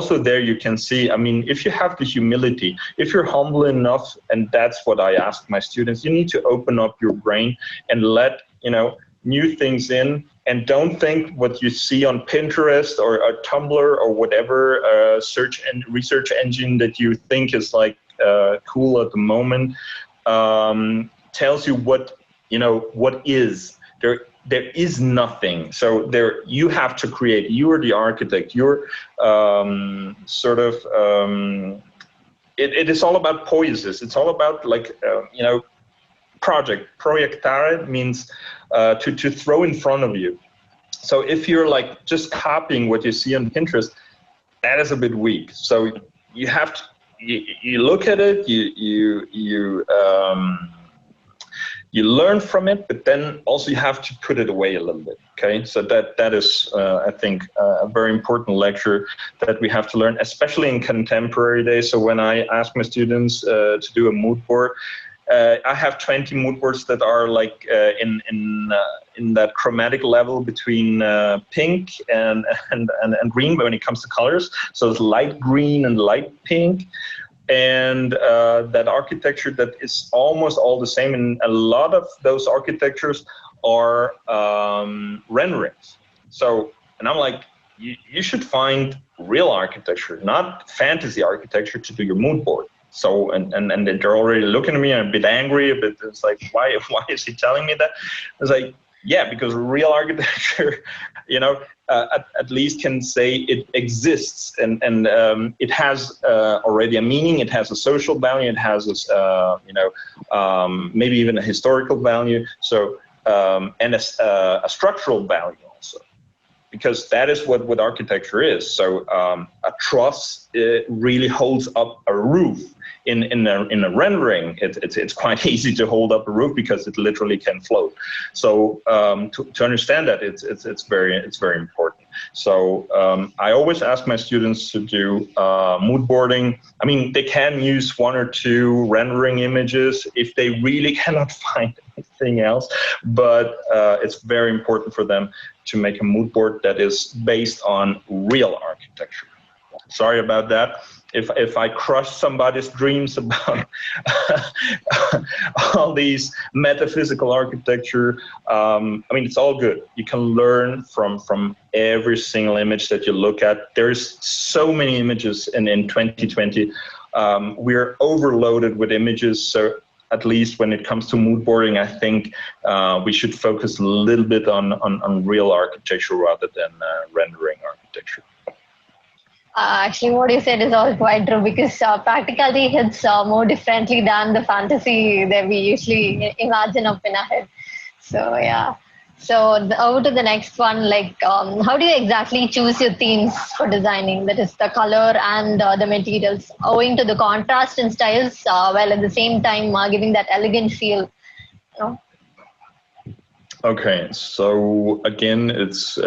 also there you can see, I mean, if you have the humility, if you're humble enough, and that's what I ask my students, you need to open up your brain and let, new things in, and don't think what you see on Pinterest or Tumblr or whatever search and research engine that you think is like cool at the moment tells you what is. There is nothing. So you have to create. You are the architect. You're it is all about poiesis. It's all about like Proyectare means to throw in front of you. So if you're like just copying what you see on Pinterest, that is a bit weak. So you have to you look at it, you learn from it, but then also you have to put it away a little bit. Okay, so that is I think a very important lecture that we have to learn, especially in contemporary days. So when I ask my students to do a mood board, I have 20 mood boards that are like in that chromatic level between pink and green when it comes to colors. So it's light green and light pink. And that architecture that is almost all the same, and a lot of those architectures are renderings. So, and I'm like, you should find real architecture, not fantasy architecture, to do your mood board. So, and they're already looking at me, I'm a bit angry, but it's like, why is he telling me that? It's like, yeah, because real architecture, at least can say it exists, and it has already a meaning. It has a social value. It has maybe even a historical value. So and a structural value also, because that is what architecture is. So a truss really holds up a roof. In a rendering, it's quite easy to hold up a roof because it literally can float. So to understand that, it's very important. So I always ask my students to do mood boarding. I mean, they can use 1 or 2 rendering images if they really cannot find anything else, but it's very important for them to make a mood board that is based on real architecture. Sorry about that. If I crush somebody's dreams about all these metaphysical architecture, I mean, it's all good. You can learn from every single image that you look at. There's so many images in 2020. We're overloaded with images. So at least when it comes to mood boarding, I think we should focus a little bit on real architecture rather than rendering architecture. Actually, what you said is all quite true, because practicality hits more differently than the fantasy that we usually imagine up in our head. So yeah. So over to the next one, like how do you exactly choose your themes for designing? That is the color and the materials, owing to the contrast in styles, while at the same time giving that elegant feel. Okay, so again, it's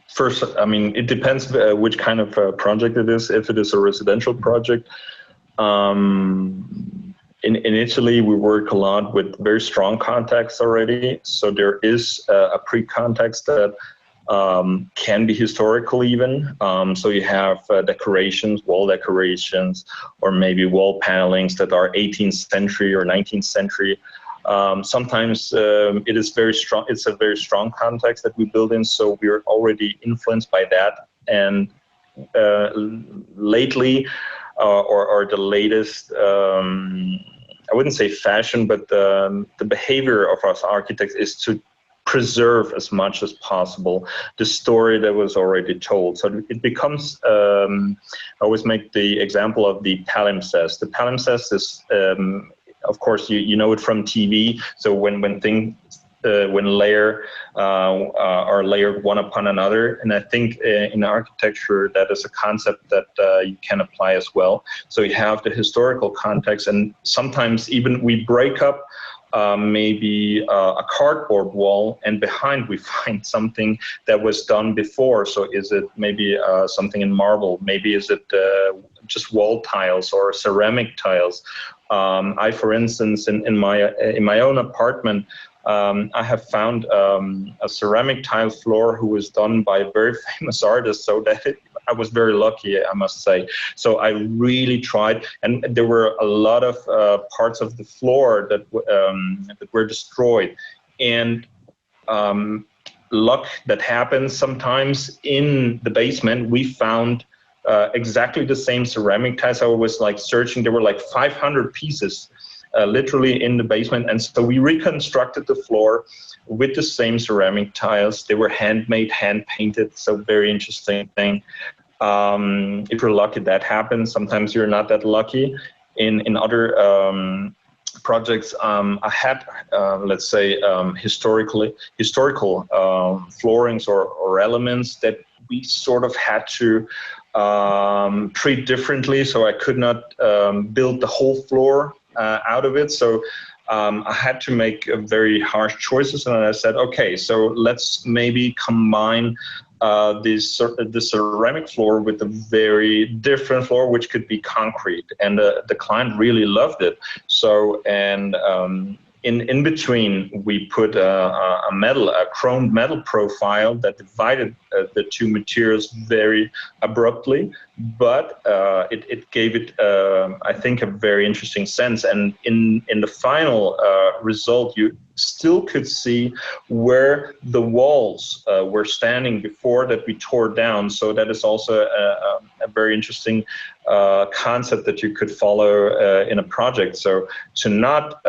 first, I mean, it depends which kind of project it is. If it is a residential project, initially we work a lot with very strong context already. So there is a pre-context that can be historical even. So you have decorations, wall decorations, or maybe wall panelings that are 18th century or 19th century. Sometimes it is very strong. It's a very strong context that we build in, so we're already influenced by that. And lately, or the latest, I wouldn't say fashion, but the behavior of us architects is to preserve as much as possible the story that was already told. So it becomes, I always make the example of the palimpsest. The palimpsest is, of course, you know it from TV. So when layer are layered one upon another, and I think in architecture that is a concept that you can apply as well. So you have the historical context, and sometimes even we break up maybe a cardboard wall, and behind we find something that was done before. So is it maybe something in marble? Maybe is it just wall tiles or ceramic tiles? I, for instance, in my own apartment, I have found a ceramic tile floor who was done by a very famous artist, so I was very lucky, I must say. So I really tried, and there were a lot of parts of the floor that were destroyed, and luck that happens sometimes in the basement. We found exactly the same ceramic tiles. I was like searching. There were like 500 pieces literally in the basement, and so we reconstructed the floor with the same ceramic tiles. They were handmade, hand painted. So very interesting thing. If you're lucky, that happens. Sometimes you're not that lucky. In other projects, I had, let's say, historical floorings or elements that we sort of had to treat differently. So I could not build the whole floor out of it. So I had to make very harsh choices, and I said, okay, so let's maybe combine the ceramic floor with a very different floor, which could be concrete, and the client really loved it. So, and in between, we put a chromed metal profile that divided the two materials very abruptly, but it gave it, I think, a very interesting sense. And in the final result, you still could see where the walls were standing before that we tore down. So that is also a very interesting concept that you could follow in a project. So to not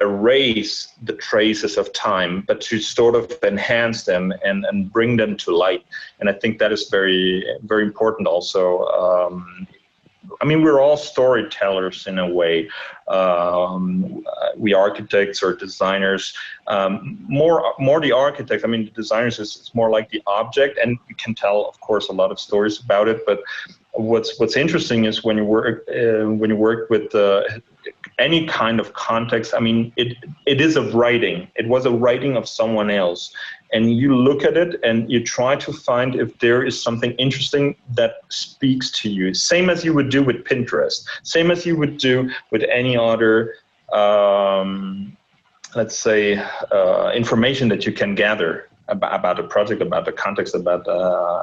erase the traces of time, but to sort of enhance them and bring them to light. And I think that is very, very important also. I mean, we're all storytellers in a way. We architects or designers, more the architects. I mean, the designers is more like the object, and you can tell, of course, a lot of stories about it. But what's interesting is when you work with any kind of context. I mean, it is a writing. It was a writing of someone else. And you look at it and you try to find if there is something interesting that speaks to you. Same as you would do with Pinterest. Same as you would do with any other, let's say, information that you can gather about a project, about the context, about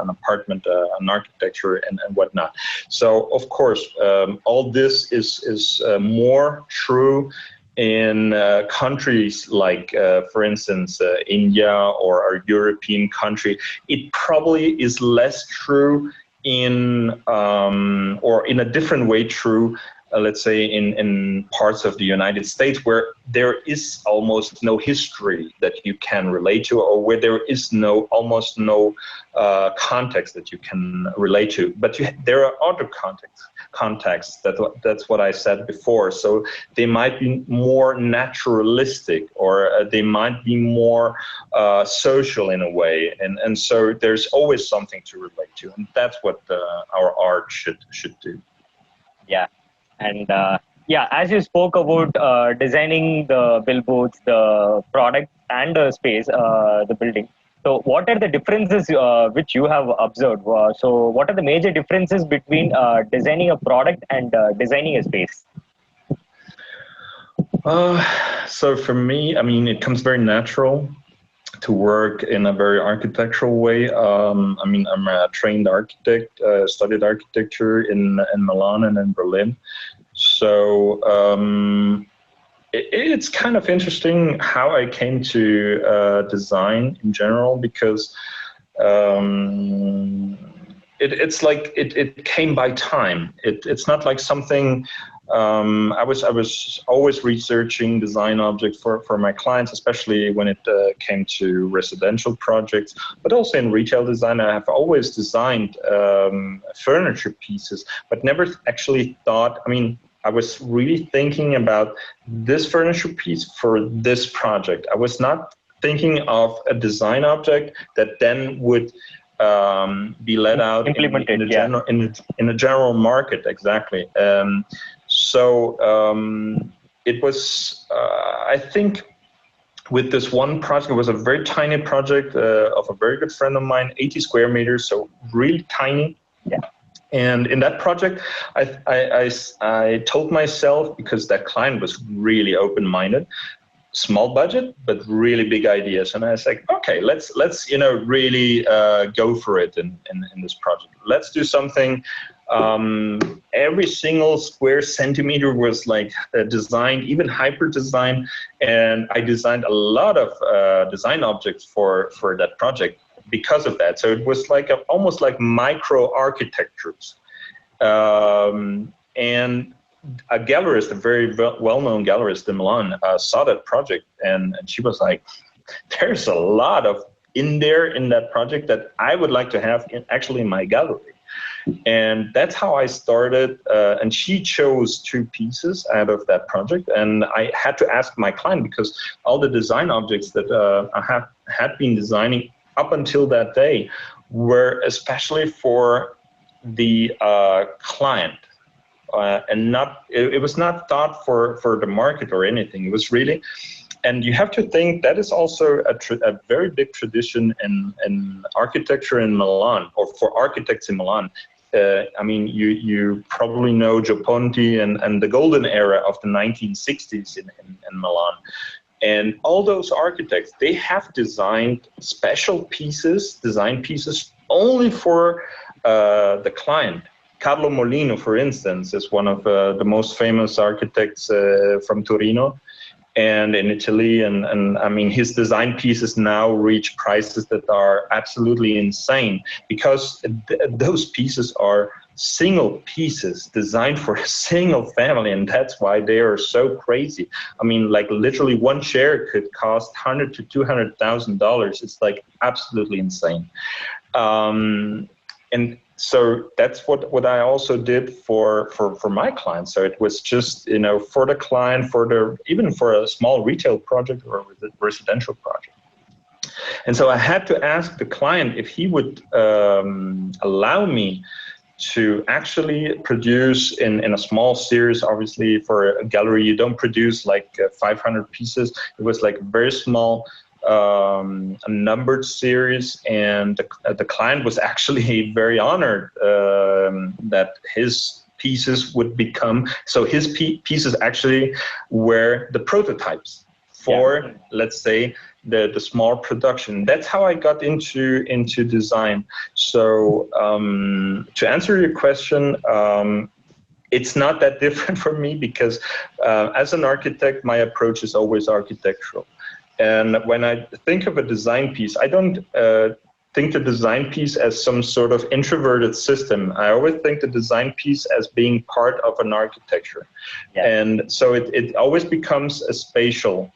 an apartment, an architecture, and whatnot. So, of course, all this is more true in countries like, for instance, India or a European country. It probably is less true in, or in a different way true, let's say in parts of the United States, where there is almost no history that you can relate to, or where there is almost no context that you can relate to. But there are other contexts. That's what I said before. So they might be more naturalistic, or they might be more social in a way. And so there's always something to relate to, and that's what our art should do. Yeah. And yeah, as you spoke about designing the billboards, the product, and the space, the building. So, what are the differences which you have observed? So, what are the major differences between designing a product and designing a space? So, for me, I mean, it comes very natural to work in a very architectural way. I mean, I'm a trained architect, studied architecture in Milan and in Berlin. So it's kind of interesting how I came to design in general, because it's like it came by time. It's not like something. I was always researching design objects for my clients, especially when it came to residential projects, but also in retail design. I have always designed furniture pieces, but never actually thought, I mean, I was really thinking about this furniture piece for this project. I was not thinking of a design object that then would be let out implemented in the general market. Exactly. So it was, I think, with this one project, it was a very tiny project of a very good friend of mine, 80 square meters, so really tiny. Yeah. And in that project, I told myself, because that client was really open-minded, small budget, but really big ideas. And I was like, okay, let's really go for it in this project. Let's do something. Every single square centimeter was like designed, even hyper designed. And I designed a lot of design objects for that project because of that. So it was like almost like micro architectures. And a gallerist, a very well-known gallerist in Milan, saw that project, and she was like, there's a lot of in that project that I would like to have actually in my gallery. And that's how I started, and she chose 2 pieces out of that project, and I had to ask my client, because all the design objects that I had been designing up until that day were especially for the client. And it was not thought for the market or anything. It was really, and you have to think that is also a very big tradition in architecture in Milan, or for architects in Milan. I mean, you probably know Gio Ponti and the golden era of the 1960s in Milan. And all those architects, they have designed special pieces, design pieces only for the client. Carlo Molino, for instance, is one of the most famous architects from Torino and in Italy. And I mean, his design pieces now reach prices that are absolutely insane, because those pieces are single pieces designed for a single family, and that's why they are so crazy. I mean, like literally one chair could cost $100,000 to $200,000. It's like absolutely insane. And so that's what I also did for my clients. So it was just, for the client, even for a small retail project or a residential project. And so I had to ask the client if he would allow me to actually produce in a small series. Obviously, for a gallery, you don't produce like 500 pieces. It was like very small, a numbered series, and the client was actually very honored that his pieces would become, so his pieces actually were the prototypes for, let's say, the small production. That's how I got into design. So to answer your question, it's not that different for me, because as an architect, my approach is always architectural. And when I think of a design piece, I don't think the design piece as some sort of introverted system. I always think the design piece as being part of an architecture. Yeah. And so it always becomes a spatial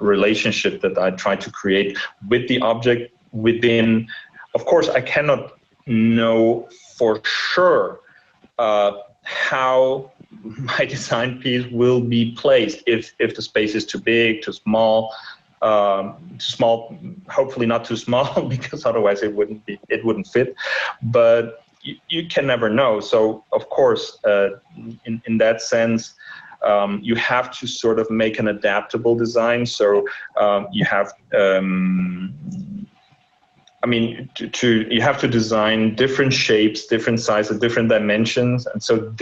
relationship that I try to create with the object within. Of course, I cannot know for sure how my design piece will be placed, if the space is too big, too small, hopefully not too small, because otherwise it wouldn't fit. But you can never know. So of course, in that sense, you have to sort of make an adaptable design. So you have, you have to design different shapes, different sizes, different dimensions. And so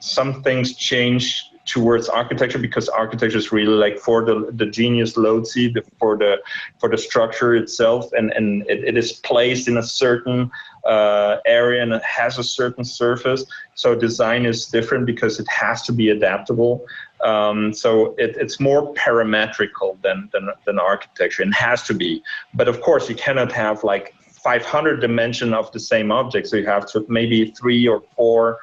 some things change towards architecture, because architecture is really like for the genius Lotzi, for the structure itself, and it is placed in a certain area, and it has a certain surface. So design is different because it has to be adaptable. So it's more parametrical than architecture, and has to be. But of course, you cannot have like 500 dimensions of the same object. So you have to maybe 3 or 4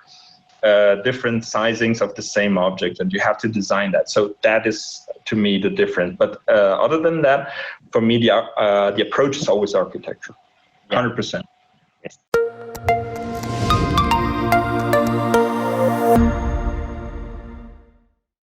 different sizings of the same object, and you have to design that. So that is, to me, the difference. But other than that, for me, the approach is always architecture, 100%.